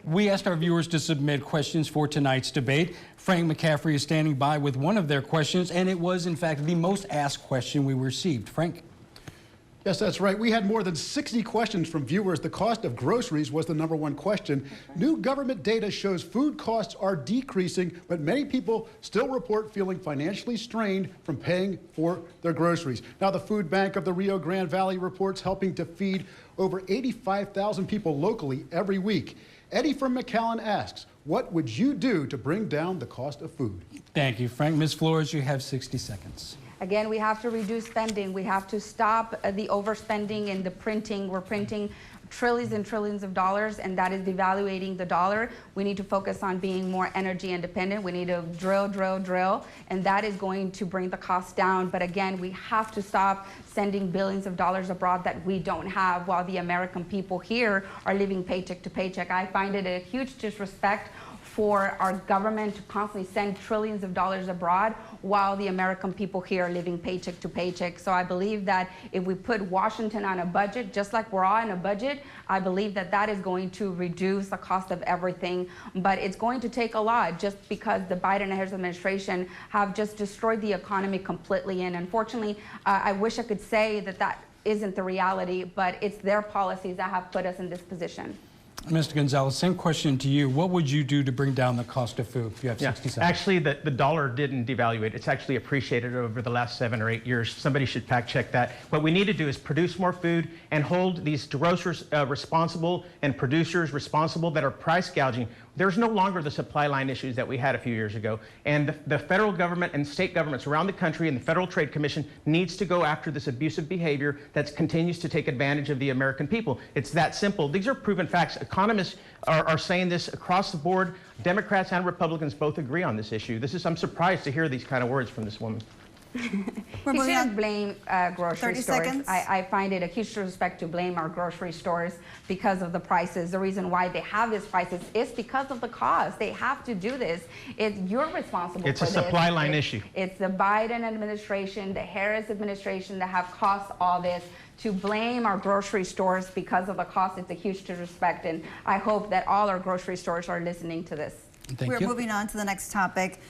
We asked our viewers to submit questions for tonight's debate. Frank McCaffrey is standing by with one of their questions, and it was, in fact, the most asked question we received. Frank? Yes, that's right. We had more than 60 questions from viewers. The cost of groceries was the #1 question. New government data shows food costs are decreasing, but many people still report feeling financially strained from paying for their groceries. Now, the Food Bank of the Rio Grande Valley reports helping to feed over 85,000 people locally every week. Eddie from McAllen asks, what would you do to bring down the cost of food? Thank you, Frank. Ms. Flores, you have 60 seconds. Again, we have to reduce spending. We have to stop the overspending and the printing. We're printing trillions and trillions of dollars, and that is devaluating the dollar. We need to focus on being more energy independent. We need to drill, and that is going to bring the cost down. But again, we have to stop sending billions of dollars abroad that we don't have while the American people here are living paycheck to paycheck. I find it a huge disrespect for our government to constantly send trillions of dollars abroad while the American people here are living paycheck to paycheck. So I believe that if we put Washington on a budget, just like we're all on a budget, I believe that that is going to reduce the cost of everything. But it's going to take a lot, just because the Biden-Harris administration have just destroyed the economy completely. And unfortunately, I wish I could say that that isn't the reality, but it's their policies that have put us in this position. Mr. Gonzalez, same question to you. What would you do to bring down the cost of food? You have 60 seconds. Actually, the dollar didn't devaluate. It's actually appreciated over the last 7 or 8 years. Somebody should fact check that. What we need to do is produce more food and hold these grocers responsible and producers responsible that are price gouging. There's no longer the supply line issues that we had a few years ago. And the federal government and state governments around the country and the Federal Trade Commission needs to go after this abusive behavior that continues to take advantage of the American people. It's that simple. These are proven facts. Economists are saying this across the board. Democrats and Republicans both agree on this issue. I'm surprised to hear these kind of words from this woman. You shouldn't blame grocery 30 stores. seconds. I find it a huge disrespect to blame our grocery stores because of the prices. The reason why they have these prices is because of the cost. They have to do this. You're responsible for this. It's a supply line issue. It's the Biden administration, the Harris administration that have caused all this. To blame our grocery stores because of the cost, it's a huge disrespect. And I hope that all our grocery stores are listening to this. Thank you. We're moving on to the next topic.